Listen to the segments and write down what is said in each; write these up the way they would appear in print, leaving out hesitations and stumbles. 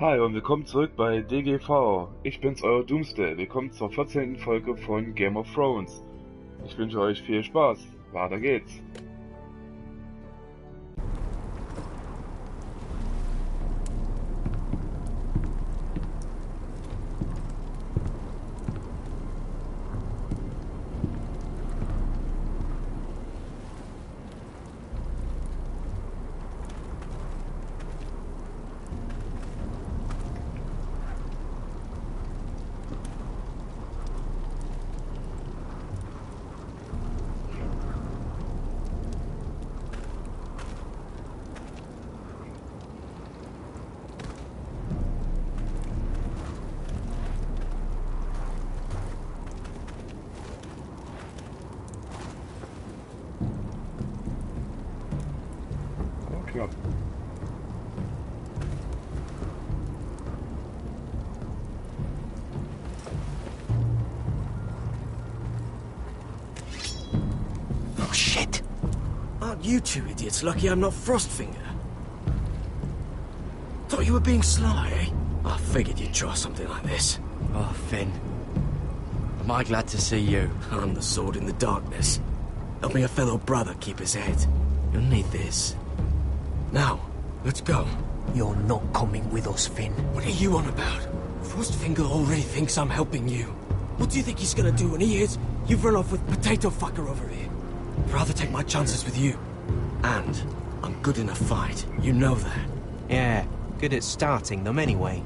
Hi und willkommen zurück bei DGV. Ich bin's, euer Doomsday. Willkommen zur 14. Folge von Game of Thrones. Ich wünsche euch viel Spaß. Weiter geht's. Knapp. Oh shit! Aren't you two idiots lucky I'm not Frostfinger? Thought you were being sly, eh? I figured you'd try something like this. Oh, Finn. Am I glad to see you? I'm the sword in the darkness. Helping a fellow brother keep his head. You'll need this. Now, let's go. You're not coming with us, Finn. What are you on about? Frostfinger already thinks I'm helping you. What do you think he's gonna do when he hears you've run off with Potato Fucker over here? I'd rather take my chances with you. And I'm good in a fight. You know that. Yeah, good at starting them anyway.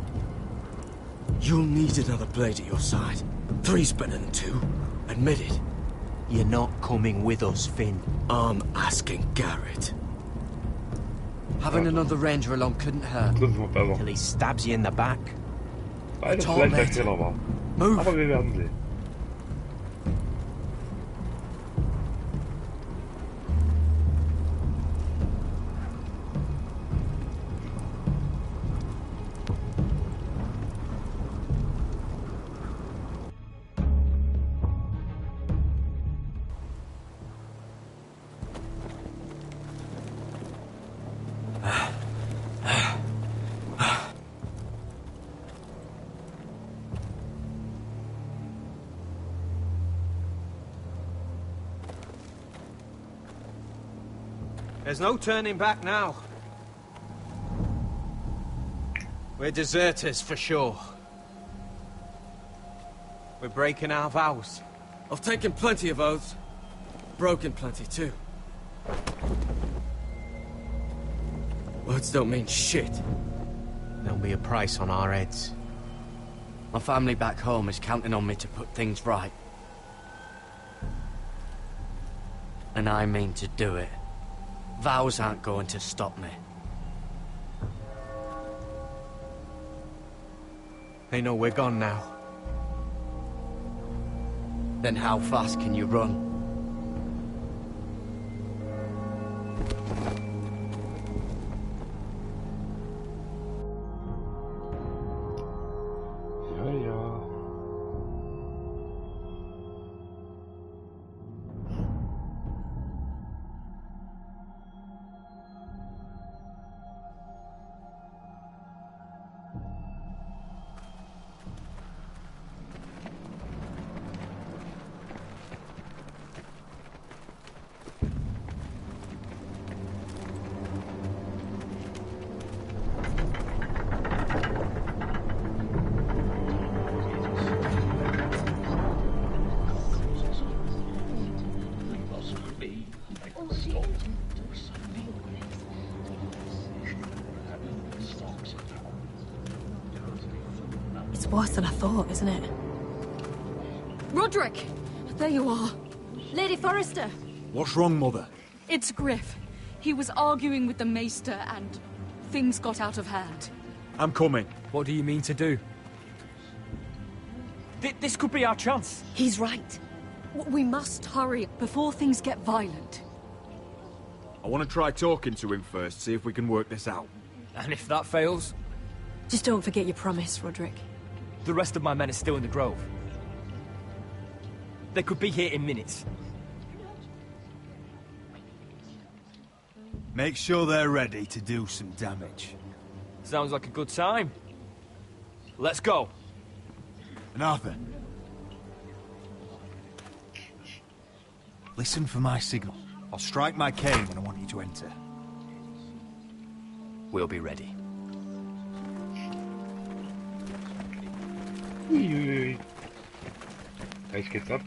You'll need another blade at your side. 3's better than 2. Admit it. You're not coming with us, Finn. I'm asking Garrett. Having another ranger along couldn't hurt. Das ist noch besser. Till he stabs you in the back. Weil das vielleicht der Fehler war. Move. Aber wir werden sehen. There's no turning back now. We're deserters for sure. We're breaking our vows. I've taken plenty of oaths. Broken plenty too. Words don't mean shit. There'll be a price on our heads. My family back home is counting on me to put things right. And I mean to do it. Vows aren't going to stop me. They know we're gone now. Then how fast can you run? Ja, ja. It's worse than I thought, isn't it? Roderick! There you are. Lady Forrester. What's wrong, Mother? It's Griff. He was arguing with the Maester and things got out of hand. I'm coming. What do you mean to do? This could be our chance. He's right. We must hurry before things get violent. I want to try talking to him first, see if we can work this out. And if that fails, Just don't forget your promise, Roderick. the rest of my men are still in the grove. They could be here in minutes. Make sure they're ready to do some damage. Sounds like a good time. Let's go. And Arthur. Listen for my signal. I'll strike my cane when I want you to enter. We'll be ready. Uiuiui. Gleich geht's ab.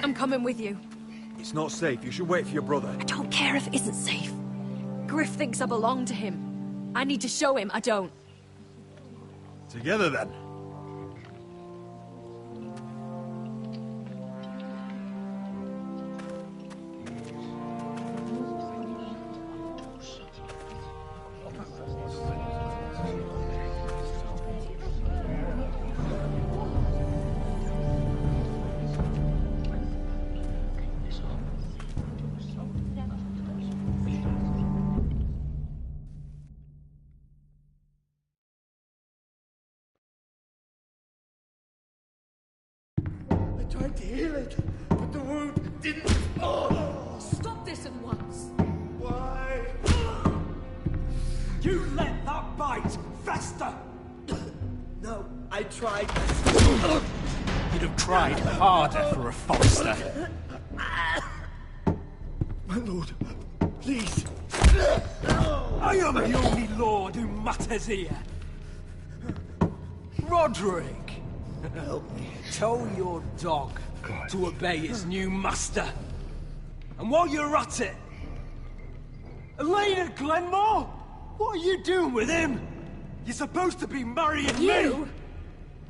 I'm coming with you. It's not safe. You should wait for your brother. I don't care if it isn't safe. Griff thinks I belong to him. I need to show him I don't. Together then. Tried to heal it, but the wound didn't. Oh. Stop this at once. Why? You let that bite fester! No, I tried. You'd have tried harder for a Forester. My lord, please. I am the only lord who matters here. Roderick! Help me. Tell your dog to obey his new master. And while you're at it, Elena Glenmore, what are you doing with him? You're supposed to be marrying You? me.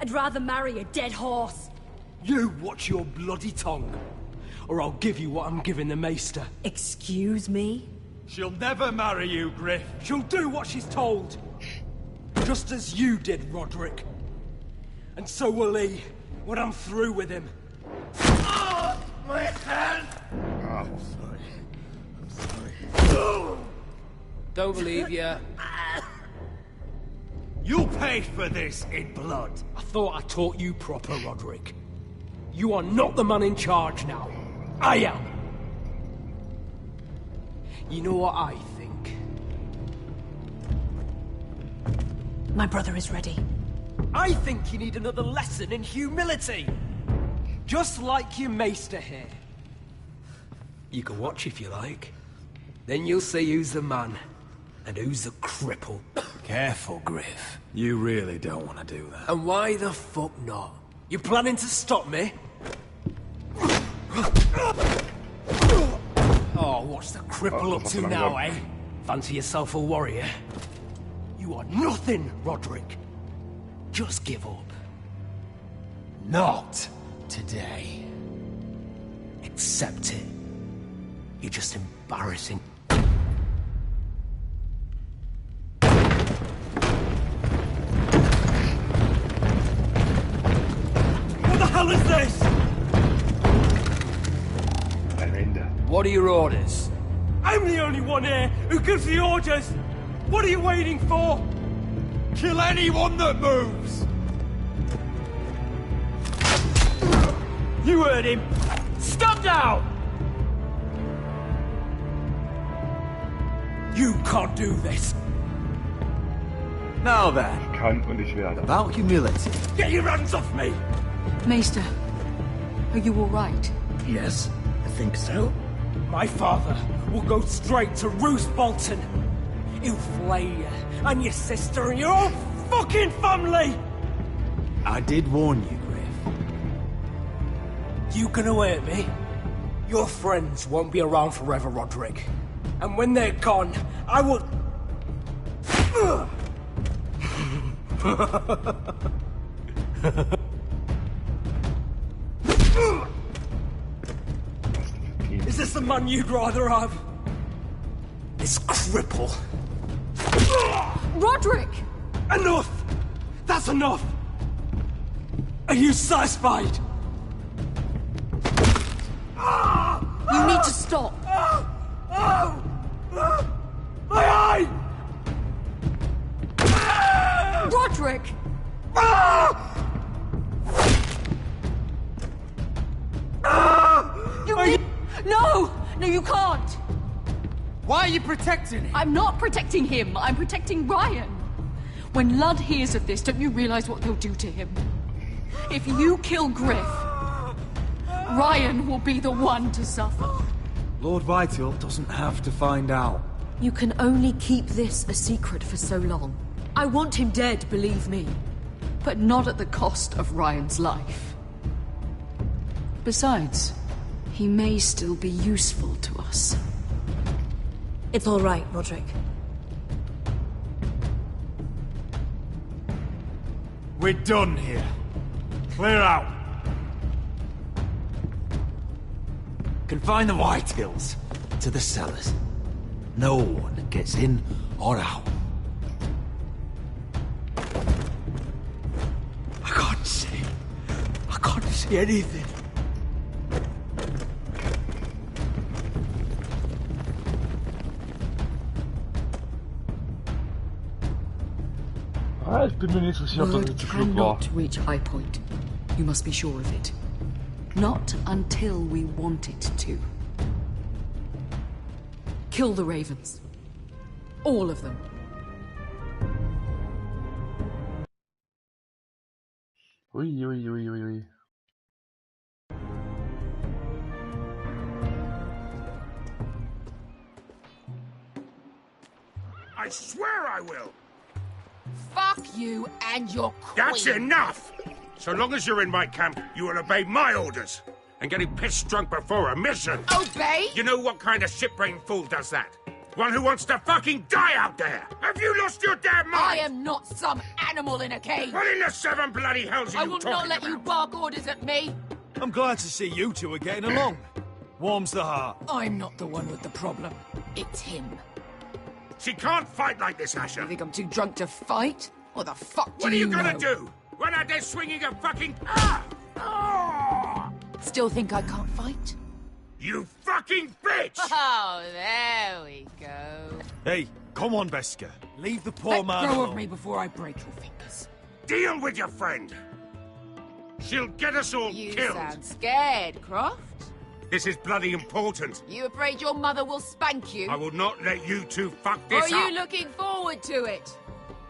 I'd rather marry a dead horse. You watch your bloody tongue, or I'll give you what I'm giving the Maester. Excuse me? She'll never marry you, Griff. She'll do what she's told. Just as you did, Roderick. And so will he, when I'm through with him. Oh, my hand! Ah. I'm sorry. Don't believe ya. You'll pay for this in blood. I thought I taught you proper, Roderick. You are not the man in charge now. I am. You know what I think? My brother is ready. I think you need another lesson in humility. Just like your maester here. You can watch if you like. Then you'll see who's the man and who's the cripple. Careful, Griff. You really don't want to do that. And why the fuck not? You planning to stop me? Oh, what's the cripple up to now, eh? Fancy yourself a warrior? You are nothing, Roderick. Just give up. Not today. Accept it. You're just embarrassing. What the hell is this? What are your orders? I'm the only one here who gives the orders. What are you waiting for? Kill anyone that moves! You heard him! Stop now! You can't do this. Now then, Ich kann und ich werde. about humility. Get your hands off me! Maester, are you all right? Yes, I think so. My father will go straight to Roose Bolton. He'll flay you, and your sister, and your whole fucking family! I did warn you, Griff. You gonna hurt me? Your friends won't be around forever, Roderick. And when they're gone, I will... Is this the man you'd rather have? This cripple. Roderick! Enough! That's enough! Are you satisfied? You need to stop. My eye! Roderick! No! No, you can't! Why are you protecting him? I'm not protecting him. I'm protecting Ryan. When Ludd hears of this, don't you realize what they'll do to him? If you kill Griff, Ryan will be the one to suffer. Lord Vital doesn't have to find out. You can only keep this a secret for so long. I want him dead, believe me. But not at the cost of Ryan's life. Besides, he may still be useful to us. It's all right, Roderick. We're done here. Clear out. Confine the Whitehills to the cellars. No one gets in or out. I can't see. I can't see anything. Ah, ich bin mir nicht so sicher, ob das jetzt zu klug war. Cannot reach high point. You must be sure of it. Not until we want it to. Kill the ravens. All of them. Ui, ui, ui, ui, ui. I swear I will! Fuck you and your queen. That's enough! So long as you're in my camp, you will obey my orders. And getting pissed drunk before a mission. Obey? You know what kind of shit-brained fool does that? One who wants to fucking die out there! Have you lost your damn mind? I am not some animal in a cage. What in the seven bloody hells are I you will talking not let about? you bark orders at me. I'm glad to see you two are getting along. Warms the heart. I'm not the one with the problem. It's him. She can't fight like this, Asher. You think I'm too drunk to fight? What the fuck do What are you know? gonna do? Run out there swinging a fucking... Ah! Ah! Still think I can't fight? You fucking bitch! Oh, there we go. Hey, come on, Beska. Leave the poor Let man go alone. of me before I break your fingers. Deal with your friend. She'll get us all You killed. sound scared, Croft. This is bloody important. You afraid your mother will spank you? I will not let you two fuck Or this are up. you looking forward to it?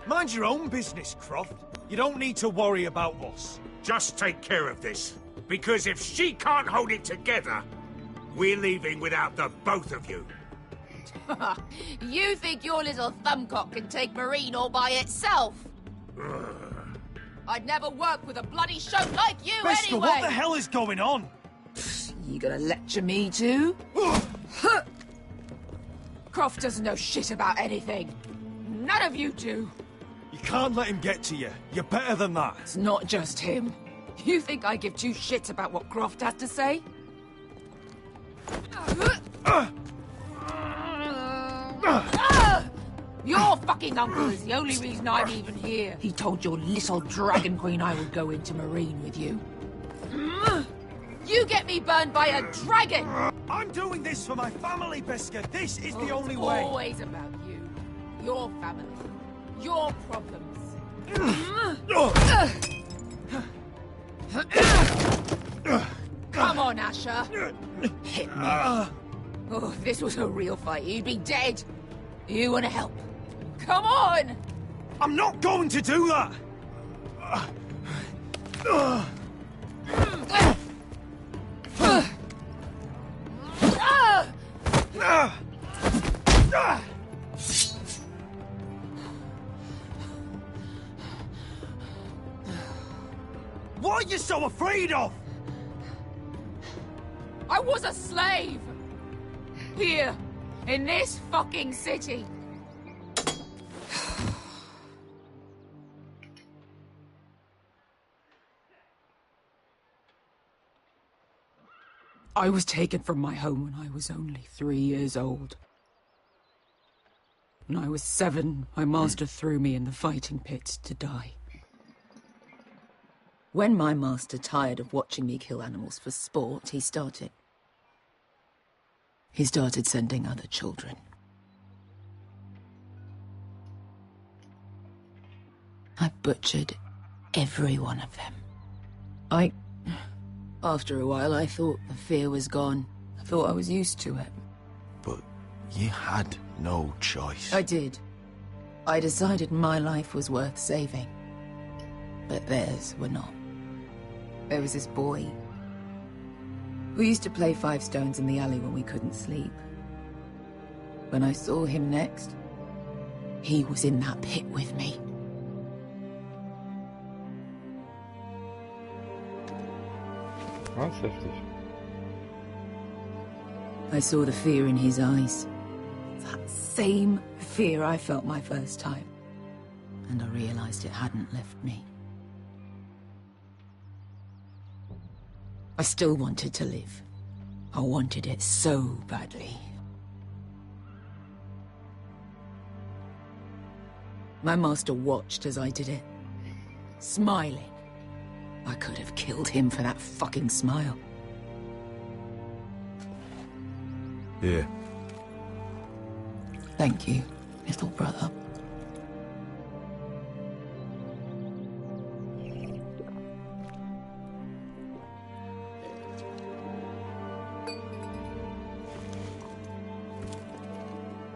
Mind your own business, Croft. You don't need to worry about us. Just take care of this. Because if she can't hold it together, we're leaving without the both of you. You think your little thumbcock can take Marine all by itself? I'd never work with a bloody show like you Beska, anyway! what the hell is going on? You gonna lecture me too? Croft doesn't know shit about anything. None of you do. You can't let him get to you. You're better than that. It's not just him. You think I give two shits about what Croft has to say? Your fucking uncle is the only reason I'm even here. He told your little dragon queen I would go into Marine with you. You get me burned by a dragon! I'm doing this for my family, Beska. This is the only It's way. always about you. Your family. Your problems. Come on, Asher. Hit me. Oh, if this was a real fight, you'd be dead. You want to help? Come on! I'm not going to do that! What are you so afraid of? I was a slave! Here, in this fucking city. I was taken from my home when I was only 3 years old. When I was 7, my master threw me in the fighting pit to die. When my master tired of watching me kill animals for sport, he started sending other children. I butchered every one of them. After a while, I thought the fear was gone. I thought I was used to it. But you had no choice. I did. I decided my life was worth saving, but theirs were not. There was this boy. We used to play 5 stones in the alley when we couldn't sleep. When I saw him next, he was in that pit with me. Das ist heftig. I saw the fear in his eyes. That same fear I felt my first time. And I realized it hadn't left me. I still wanted to live. I wanted it so badly. My master watched as I did it, smiling. I could have killed him for that fucking smile. Here. Thank you, little brother.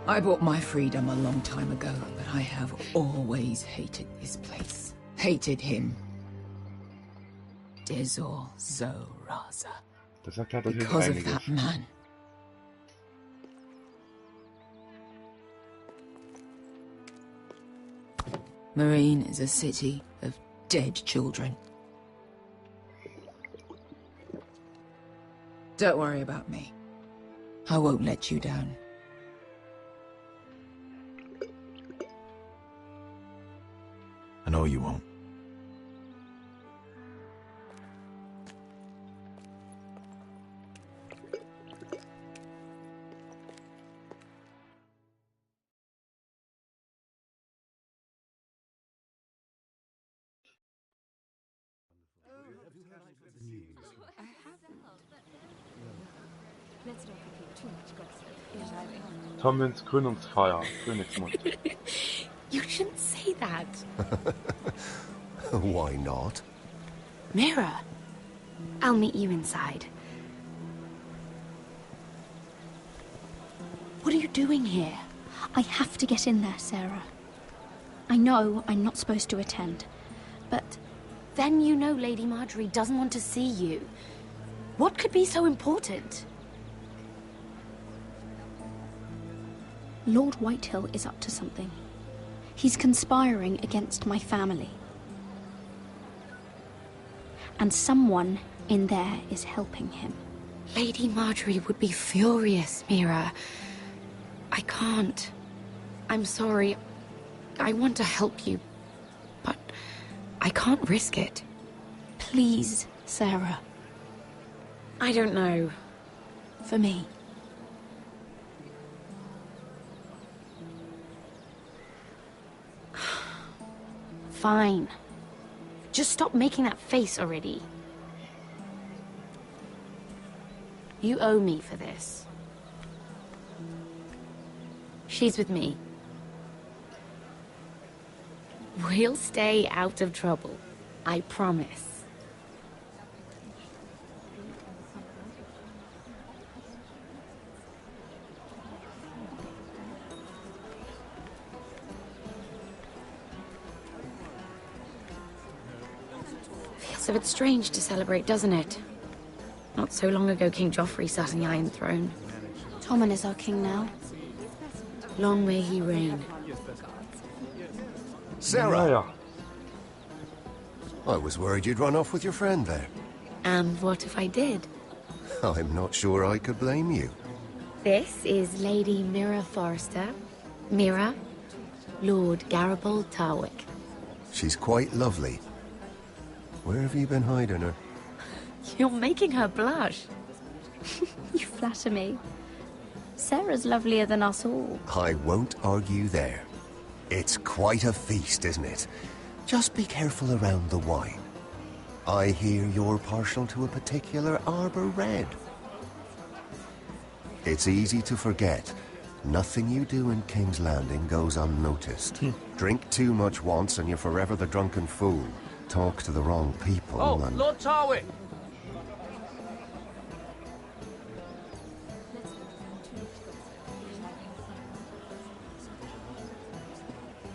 I bought my freedom a long time ago, but I have always hated this place. Hated him. Dezor Zoraza. Das sagt tatsächlich Because of einiges. that man. Marine is a city of dead children. Don't worry about me. I won't let you down. I know you won't. Tomlins Gründungsfeier, Königsmund. You shouldn't say that. Why not? Mira, I'll meet you inside. What are you doing here? I have to get in there, Sarah. I know I'm not supposed to attend, but... Then you know Lady Marjorie doesn't want to see you. What could be so important? Lord Whitehill is up to something. He's conspiring against my family. And someone in there is helping him. Lady Marjorie would be furious, Mira. I can't. I'm sorry. I want to help you, but I can't risk it. Please, Sarah. I don't know. For me. Fine. Just stop making that face already. You owe me for this. She's with me. We'll stay out of trouble. I promise. Feels a bit strange to celebrate, doesn't it? Not so long ago, King Joffrey sat on the Iron Throne. Tommen is our king now. Long may he reign. Sarah! I was worried you'd run off with your friend there. And what if I did? I'm not sure I could blame you. This is Lady Mira Forrester. Mira, Lord Garibald Tarwick. She's quite lovely. Where have you been hiding her? You're making her blush. You flatter me. Sarah's lovelier than us all. I won't argue there. It's quite a feast, isn't it? Just be careful around the wine. I hear you're partial to a particular Arbor Red. It's easy to forget. Nothing you do in King's Landing goes unnoticed. Drink too much once and you're forever the drunken fool. Talk to the wrong people and... Lord Tarwick!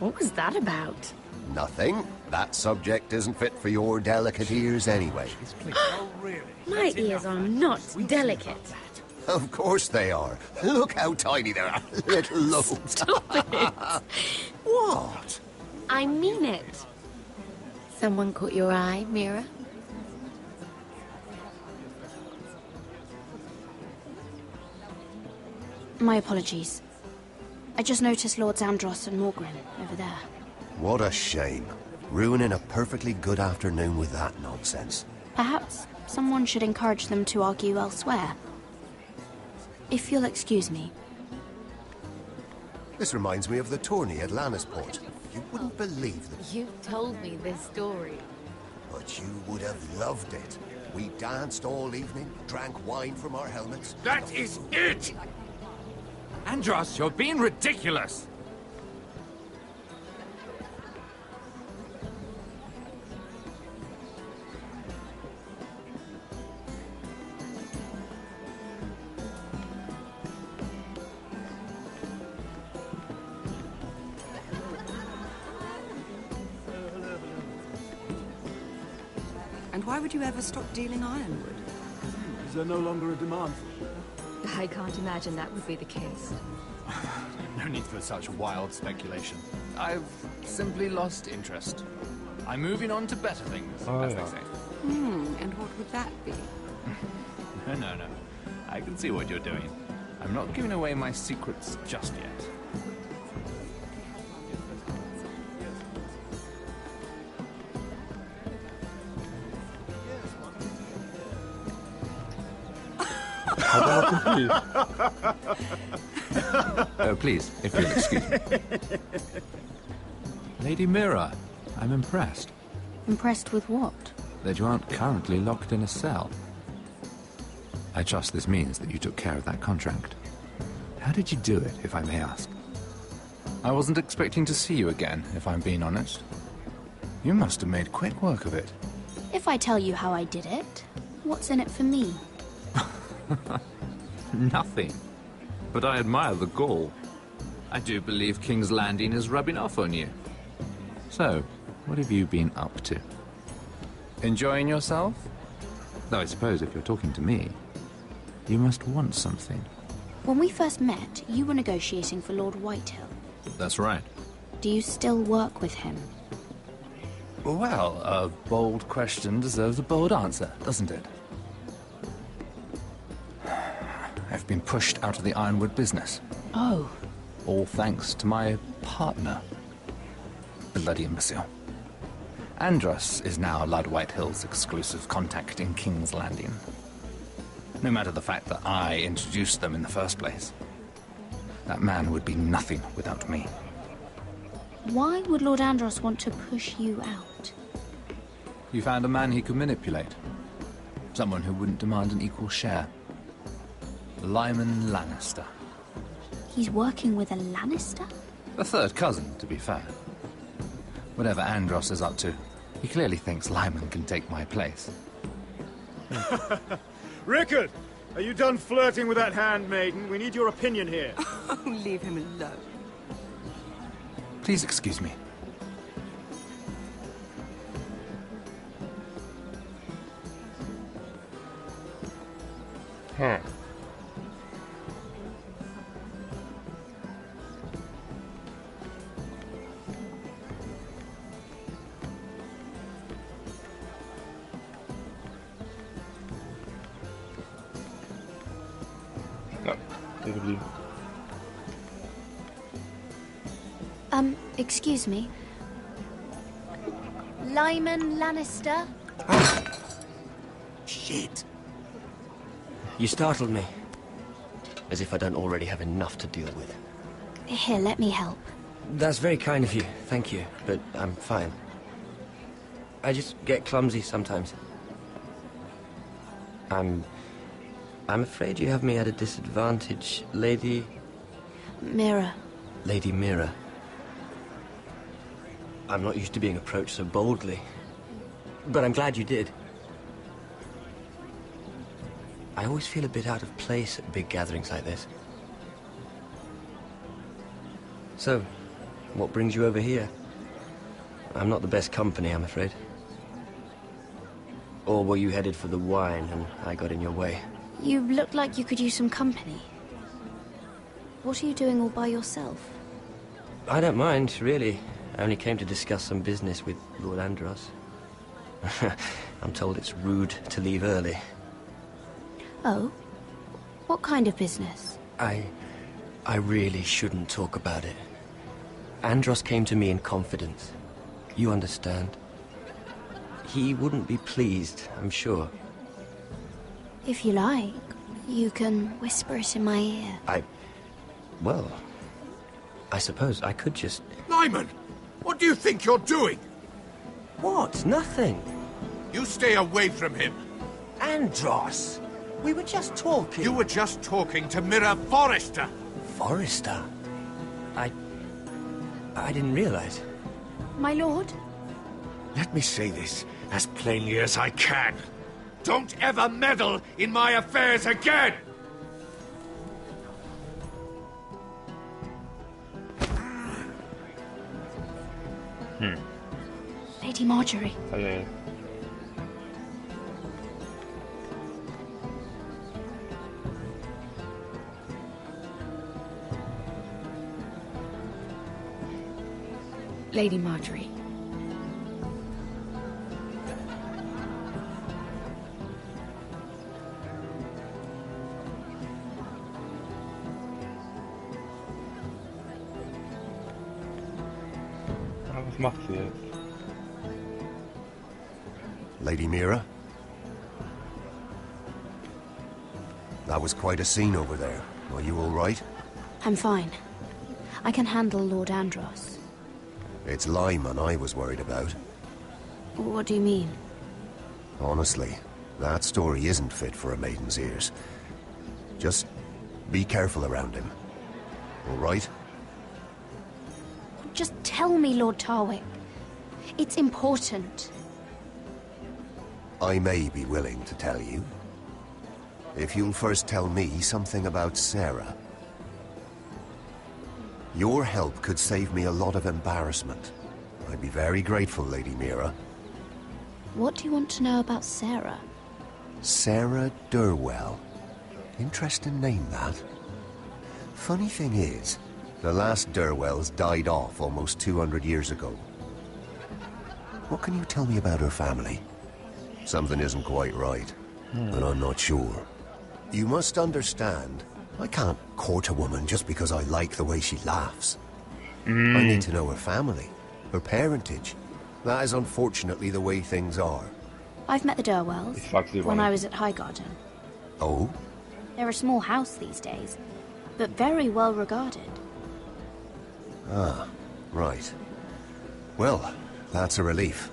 What was that about? Nothing. That subject isn't fit for your delicate ears anyway. My ears are not delicate. Of course they are. Look how tiny they are. Little lobes. Stop it. What? I mean it. Someone caught your eye, Mira? My apologies. I just noticed Lords Andros and Morgrim over there. What a shame. Ruining a perfectly good afternoon with that nonsense. Perhaps someone should encourage them to argue elsewhere. If you'll excuse me. This reminds me of the tourney at Lannisport. You wouldn't believe the... You've told me this story. But you would have loved it. We danced all evening, drank wine from our helmets. That is it! Andros, you're being ridiculous! And why would you ever stop dealing ironwood? Is there no longer a demand? I can't imagine that would be the case. No need for such wild speculation. I've simply lost interest. I'm moving on to better things, as they say. And what would that be? No. I can see what you're doing. I'm not giving away my secrets just yet. Oh, please, if you'll excuse me. Lady Mira, I'm impressed. Impressed with what? That you aren't currently locked in a cell. I trust this means that you took care of that contract. How did you do it, if I may ask? I wasn't expecting to see you again, if I'm being honest. You must have made quick work of it. If I tell you how I did it, what's in it for me? Nothing. But I admire the gall. I do believe King's Landing is rubbing off on you. So, what have you been up to? Enjoying yourself? Though I suppose if you're talking to me, you must want something. When we first met, you were negotiating for Lord Whitehill. That's right. Do you still work with him? Well, a bold question deserves a bold answer, doesn't it? I've been pushed out of the ironwood business. Oh. All thanks to my partner. Bloody imbecile. Andros is now Lord Whitehill's exclusive contact in King's Landing. No matter the fact that I introduced them in the first place. That man would be nothing without me. Why would Lord Andros want to push you out? You found a man he could manipulate. Someone who wouldn't demand an equal share. Lyman Lannister. He's working with a Lannister? A third cousin, to be fair. Whatever Andros is up to, he clearly thinks Lyman can take my place. Rickard! Are you done flirting with that handmaiden? We need your opinion here. Oh, leave him alone. Please excuse me. Excuse me. Lyman Lannister? Shit. You startled me. As if I don't already have enough to deal with. Here, let me help. That's very kind of you, thank you, but I'm fine. I just get clumsy sometimes. I'm afraid you have me at a disadvantage, Lady... Mira. Lady Mira. I'm not used to being approached so boldly. But I'm glad you did. I always feel a bit out of place at big gatherings like this. So, What brings you over here? I'm not the best company, I'm afraid. Or were you headed for the wine and I got in your way? You look like you could use some company. What are you doing all by yourself? I don't mind, really. I only came to discuss some business with Lord Andros. I'm told it's rude to leave early. Oh? What kind of business? I really shouldn't talk about it. Andros came to me in confidence. You understand? He wouldn't be pleased, I'm sure. If you like, you can whisper it in my ear. Well, I suppose I could just... Lyman! What do you think you're doing? What? Nothing. You stay away from him. Andros! We were just talking. You were just talking to Mirror Forrester. Forrester? I didn't realize. My lord? Let me say this as plainly as I can. Don't ever meddle in my affairs again! Lady Marjorie. Hey. Lady Marjorie. Was macht sie jetzt? Lady Mira? That was quite a scene over there. Are you all right? I'm fine. I can handle Lord Andros. It's Lyman I was worried about. What do you mean? Honestly, that story isn't fit for a maiden's ears. Just be careful around him. All right? Just tell me, Lord Tarwick. It's important. I may be willing to tell you. If you'll first tell me something about Sarah. Your help could save me a lot of embarrassment. I'd be very grateful, Lady Mira. What do you want to know about Sarah? Sarah Durwell. Interesting name, that. Funny thing is, the last Durwells died off almost 200 years ago. What can you tell me about her family? Something isn't quite right, but I'm not sure. You must understand, I can't court a woman just because I like the way she laughs. I need to know her family, her parentage. That is unfortunately the way things are. I've met the Durwells when I was at Highgarden. Oh? They're a small house these days, but very well regarded. Ah, right. Well, that's a relief.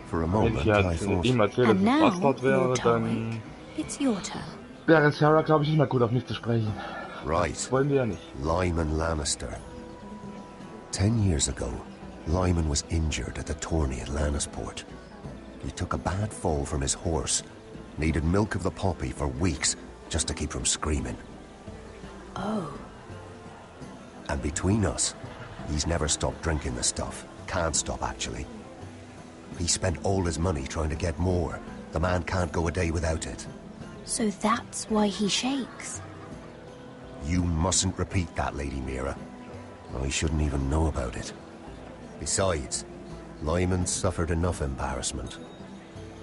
For a moment, I thought... ihm erzähle, dass es Bastard wäre, dann It's your turn. wäre Sarah, glaube ich, nicht mehr gut auf mich zu sprechen. Right. Das wollen wir ja nicht. Lyman Lannister. 10 years ago, Lyman was injured at the tourney at Lannisport. He took a bad fall from his horse. Needed milk of the poppy for weeks, just to keep from screaming. Oh. And between us, he's never stopped drinking the stuff. Can't stop, actually. He spent all his money trying to get more. The man can't go a day without it. So that's why he shakes. You mustn't repeat that, Lady Mira. I shouldn't even know about it. Besides, Lyman suffered enough embarrassment.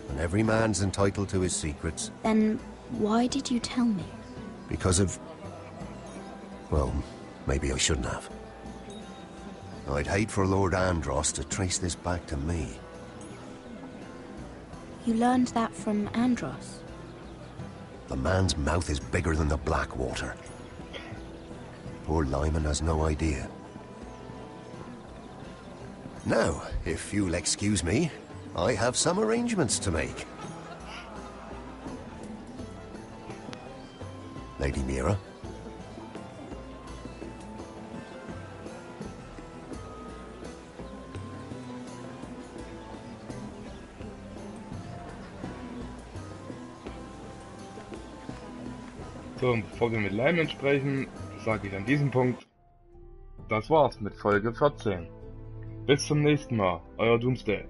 And every man's entitled to his secrets. Then why did you tell me? Because of... well, maybe I shouldn't have. I'd hate for Lord Andros to trace this back to me. You learned that from Andros? The man's mouth is bigger than the Blackwater. Poor Lyman has no idea. Now, if you'll excuse me, I have some arrangements to make. Lady Mira? So, und bevor wir mit Lyman sprechen, sage ich an diesem Punkt das war's mit Folge 14. Bis zum nächsten Mal, euer Doomsday.